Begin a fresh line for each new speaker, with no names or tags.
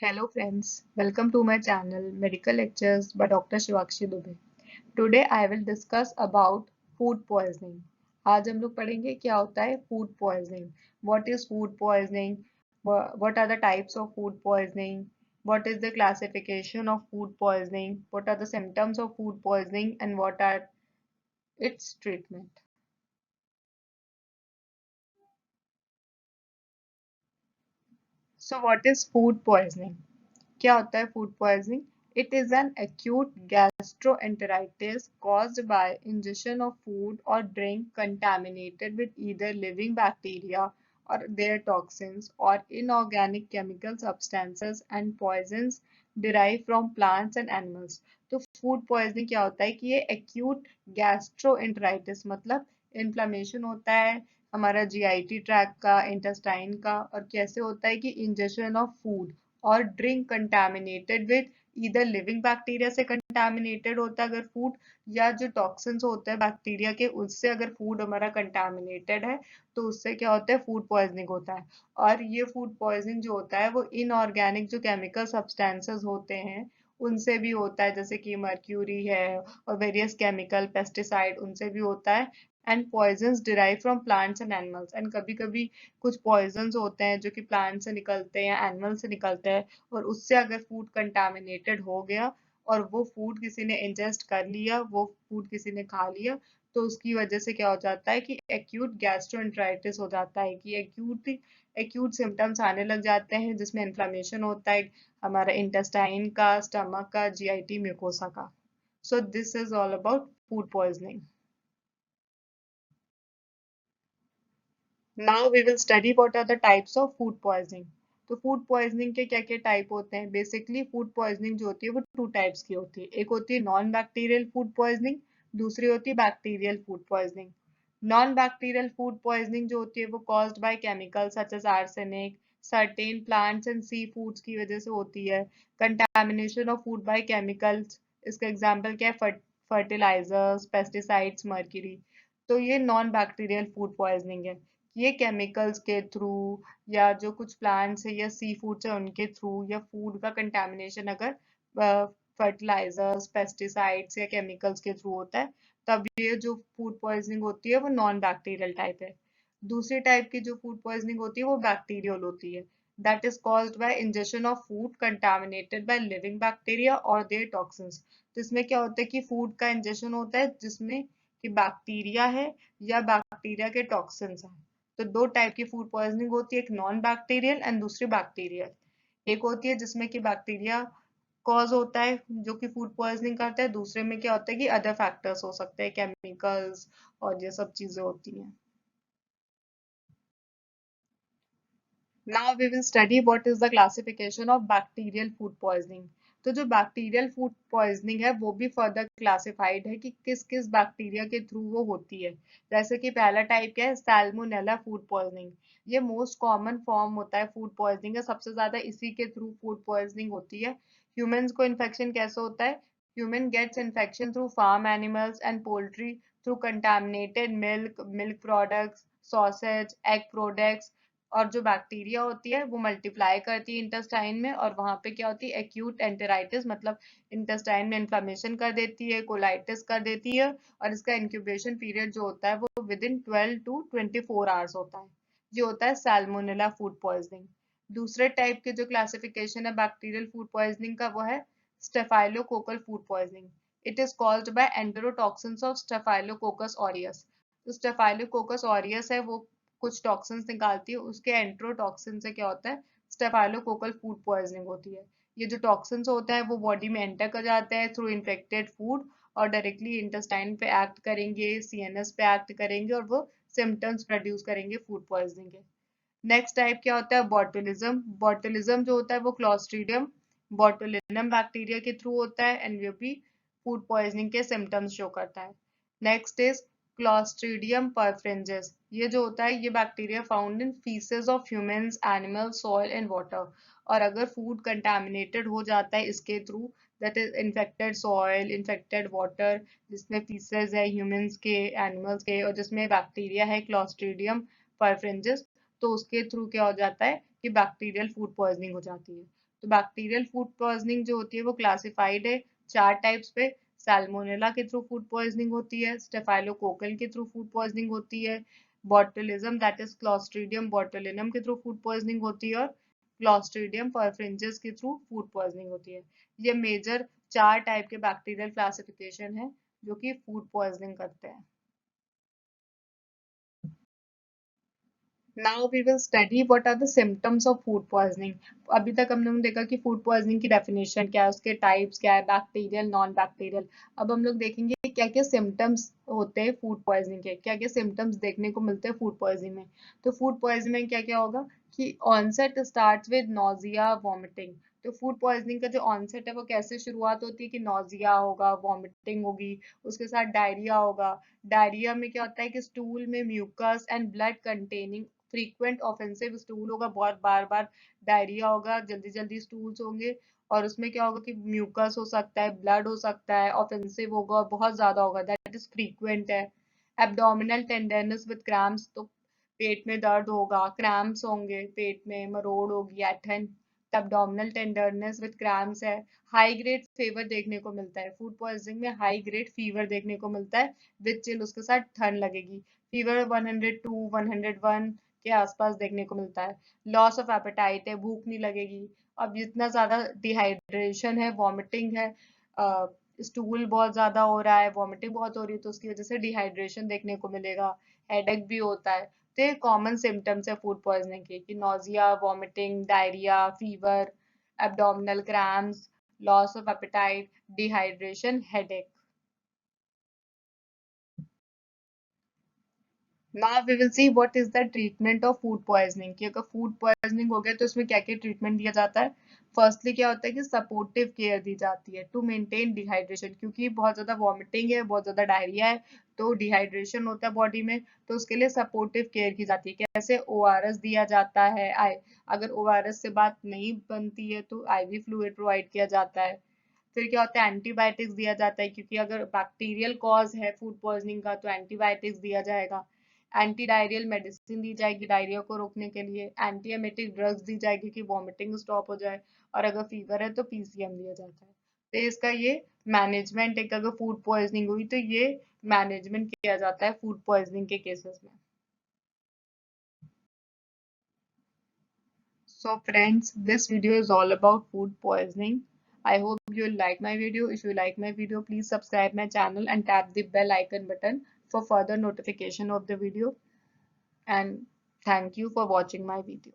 Hello friends, welcome to my channel Medical Lectures by Dr. Shivakshi Dubey. Today I will discuss about food poisoning. आज हम लोग पढ़ेंगे क्या होता है food poisoning. What is food poisoning? What are the types of food poisoning? What is the classification of food poisoning? What are the symptoms of food poisoning and what are its treatment? So what is food poisoning? क्या होता है food poisoning? It is an acute gastroenteritis caused by ingestion of food or drink contaminated with either living bacteria or their toxins or inorganic chemical substances and poisons derived from plants and animals. तो food poisoning क्या होता है कि ये acute gastroenteritis मतलब inflammation होता है हमारा जीआईटी ट्रैक का, इंटेस्टाइन का, और कैसे होता है कि इंजेशन ऑफ फूड और drink contaminated with either living bacteria से कंटामिनेटेड होता है अगर फूड, या जो टॉक्सिन्स होते हैं बैक्टीरिया के उससे अगर फूड हमारा कंटामिनेटेड है तो उससे क्या होता है फूड पॉइजनिंग होता है। और ये फूड पॉइजनिंग जो होता है वो इनऑर्गेनिक जो केमिकल सब्सटेंसेस होते हैं उनसे भी होता है, जैसे कि मर्क्यूरी है और वेरियस केमिकल पेस्टिसाइड उनसे भी होता है। And poisons derive from plants and animals, and कभी कभी कुछ पॉइजन्स होते हैं जो कि प्लांट से निकलते हैं, एनिमल से निकलते हैं, और उससे अगर फूड कंटामिनेटेड हो गया और वो फूड किसी ने इंजेस्ट कर लिया, वो फूड किसी ने खा लिया, तो उसकी वजह से क्या हो जाता है कि एक्यूट गैस्ट्रोएंटेराइटिस हो जाता है, कि एक्यूट एक्यूट सिम्टम्स आने लग जाते हैं जिसमें इन्फ्लेमेशन होता है हमारा इंटेस्टाइन का, स्टमक का, जीआईटी म्यूकोसा का। So this is all about food poisoning. Now we will study what are the types of food poisoning. तो फूड पॉइजनिंग के क्या क्या टाइप होते हैं? बेसिकली फूड पॉइजनिंग जो होती है वो टू टाइप्स की होती है। एक होती है नॉन बैक्टीरियल फूड पॉइजनिंग, दूसरी होती है bacterial food poisoning. Non bacterial food poisoning जो होती है वो caused by chemicals such as arsenic, certain plants and sea foods की वजह से होती है। Contamination of food by chemicals, इसका एग्जांपल क्या है? Fertilizers, pesticides, mercury. तो ये नॉन बैक्टीरियल फूड पॉइजनिंग है। ये केमिकल्स के थ्रू या जो कुछ प्लांट्स है या सी फूड्स है उनके थ्रू या फूड का कंटेमिनेशन अगर फर्टिलाइजर्स, पेस्टिसाइड्स या केमिकल्स के थ्रू होता है तब ये जो फूड पॉइजनिंग होती है वो नॉन बैक्टीरियल टाइप है। दूसरी टाइप की जो फूड पॉइजनिंग होती है वो बैक्टीरियल होती है। That is caused by ingestion of food contaminated by living bacteria और देयर टॉक्सिन्स। तो इसमें क्या होता है कि फूड का इंजेशन होता है जिसमें कि बैक्टीरिया है या बैक्टीरिया के टॉक्सिन्स हैं। तो दो टाइप की फूड पॉइजनिंग होती है, एक नॉन बैक्टीरियल एंड दूसरी बैक्टीरियल। एक होती है जिसमें कि बैक्टीरिया कॉज होता है जो कि फूड पॉइजनिंग करता है, दूसरे में क्या होता है कि अदर फैक्टर्स हो सकते हैं, केमिकल्स और ये सब चीजें होती हैं। Now we will study what is the classification of bacterial food poisoning. तो जो बैक्टीरियल फूड पॉइजनिंग है वो भी फर्दर क्लासिफाइड है कि किस किस बैक्टीरिया के थ्रू वो होती है। जैसे कि पहला टाइप क्या है? Salmonella food poisoning. ये मोस्ट कॉमन फॉर्म होता है फूड पॉइजनिंग का, सबसे ज्यादा इसी के थ्रू फूड पॉइजनिंग होती है। ह्यूमंस को इन्फेक्शन कैसे होता है? Human gets infection through farm animals and poultry, through contaminated milk, milk products, sausage, egg products. और जो बैक्टीरिया होती है वो मल्टीप्लाई करती है इंटेस्टाइन में, और वहां पे क्या होती है? एक्यूट एंटेराइटिस मतलब इंटेस्टाइन में इन्फ्लेमेशन कर देती है, कोलाइटिस कर देती है, और इसका इंक्यूबेशन पीरियड जो होता है वो विद इन 12 to 24 आवर्स होता है। ये होता है सैल्मोनेला फूड पॉइजनिंग। दूसरे टाइप के जो क्लासिफिकेशन है बैक्टीरियल फूड पॉइजनिंग का वो है staphylococcal food poisoning. It is called by enterotoxins of staphylococcus aureus. तो स्टेफाइलोकोकस ऑरियस है वो कुछ टॉक्सिन्स निकालती है, उसके एंट्रोटॉक्सिन से क्या होता है? स्टेफाइलोकोकल फूड पॉइजनिंग होती है। ये जो टॉक्सिन्स होते हैं वो बॉडी में एंटर कर जाते हैं थ्रू इन्फेक्टेड फूड और डायरेक्टली इंटेस्टाइन पे एक्ट करेंगे, सीएनएस पे एक्ट करेंगे और वो सिम्टम्स प्रोड्यूस करेंगे फूड पॉइजनिंग के। नेक्स्ट टाइप क्या होता है? बॉटुलिज्म। बॉटुलिज्म जो होता है वो क्लॉस्ट्रीडियम बॉटुलिनम बैक्टीरिया के थ्रू होता है एंड वो भी फूड पॉइजनिंग के सिम्टम्स शो करता है। Next is clostridium perfringens. ये जो होता है ये bacteria found in faeces of humans, animal, soil and water. और अगर फूड कंटामिनेटेड हो जाता है इसके through, that is infected soil, infected water, जिसमें फीसेस है ह्यूमंस के, एनिमल्स के, और जिसमें बैक्टीरिया है क्लॉस्ट्रीडियम परफ्रेंजेस, तो उसके थ्रू क्या हो जाता है कि बैक्टीरियल फूड पॉइजनिंग हो जाती है। तो बैक्टीरियल फूड पॉइजनिंग जो होती है वो क्लासिफाइड है 4 टाइप्स पे। सैल्मोनेला के थ्रू फूड पॉइजनिंग होती है, स्टेफाइलोकोकल के थ्रू फूड पॉइजनिंग होती है, botulism that is Clostridium botulinum के थ्रू फूड पॉइजनिंग होती है, और क्लॉस्ट्रीडियम परफ्रिंजेस के थ्रू फूड पॉइजनिंग होती है। ये मेजर 4 टाइप के बैक्टीरियल क्लासिफिकेशन है जो कि फूड पॉइजनिंग करते हैं। Now we will study what are the symptoms of food poisoning. अभी तक हम लोगों ने देखा कि फूड पॉइजनिंग की डेफिनेशन क्या है, उसके टाइप्स क्या है, बैक्टीरियल नॉन बैक्टीरियल। अब हम लोग देखेंगे क्या क्या सिम्टम्स होते हैं फूड पॉइजनिंग के, क्या क्या सिम्टम्स देखने को मिलते हैं फूड पॉइजनिंग में। तो फूड पॉइजनिंग में क्या क्या होगा कि onset starts with nausea vomiting. तो फूड पॉइजनिंग का जो ऑनसेट है वो कैसे शुरुआत होती है कि नोजिया होगा, वॉमिटिंग होगी, उसके साथ डायरिया होगा। डायरिया में क्या होता है कि स्टूल में mucus and blood containing frequent offensive stool होगा, बहुत बार बार डायरिया होगा, जल्दी जल्दी स्टूल्स होंगे, और उसमें क्या होगा कि म्यूकस हो सकता है, ब्लड हो सकता है, ऑफेंसिव होगा और बहुत ज्यादा होगा, दैट इज फ्रीक्वेंट है। एब्डोमिनल टेंडरनेस विद क्रैम्प्स, तो पेट में दर्द होगा, क्रैम्प्स होंगे, पेट में मरोड़ होगी, ऐठन। एब्डोमिनल टेंडरनेस विद क्रैम्प्स है। हाई ग्रेड फीवर देखने को मिलता है फूड पॉइजनिंग में, हाई ग्रेड फीवर देखने को मिलता है विद चिल, उसके साथ ठंड लगेगी। फीवर 102 101 के आसपास देखने को मिलता है। लॉस ऑफ एपेटाइट है, भूख नहीं लगेगी। अब जितना ज्यादा डिहाइड्रेशन है, वॉमिटिंग है, स्टूल बहुत ज्यादा हो रहा है, वॉमिटिंग बहुत हो रही है, तो उसकी वजह से डिहाइड्रेशन देखने को मिलेगा। हेडेक भी होता है। तो ये कॉमन सिम्टम्स है फूड पॉइजनिंग के कि nausea, vomiting, diarrhoea, fever, abdominal cramps, loss of appetite, dehydration, headache. Now we will see what is the treatment of food poisoning, कि अगर फूड पॉइजनिंग हो गया तो इसमें क्या क्या ट्रीटमेंट दिया जाता है। फर्स्टली क्या होता है कि सपोर्टिव केयर दी जाती है टू मेंटेन डिहाइड्रेशन, क्योंकि बहुत ज्यादा वॉमिटिंग है, बहुत ज्यादा डायरिया है, तो डिहाइड्रेशन होता है बॉडी में, तो उसके लिए सपोर्टिव केयर की जाती है। कैसे? ओआरएस दिया जाता है। अगर ओआरएस से बात नहीं बनती है तो आईवी फ्लूइड प्रोवाइड किया जाता है। फिर क्या होता है, एंटीबायोटिक्स दिया जाता है, क्योंकि अगर बैक्टीरियल कॉज है फूड पॉइजनिंग का तो एंटीबायोटिक्स दिया जाएगा। एंटी डायरियल मेडिसिन दी जाएगी डायरिया को रोकने के लिए। एंटी एमेटिक ड्रग्स दी जाएगी कि वॉमिटिंग स्टॉप हो जाए। और अगर फीवर है तो पीसीएम दिया जाता है। तो इसका ये मैनेजमेंट है कि अगर फूड पॉइजनिंग हुई तो ये मैनेजमेंट किया जाता है फूड पॉइजनिंग के केसेस में। So friends, this video is all about food poisoning. I hope you like my video. If you like my video, please subscribe my channel and tap the bell icon button for further notification of the video. And thank you for watching my video.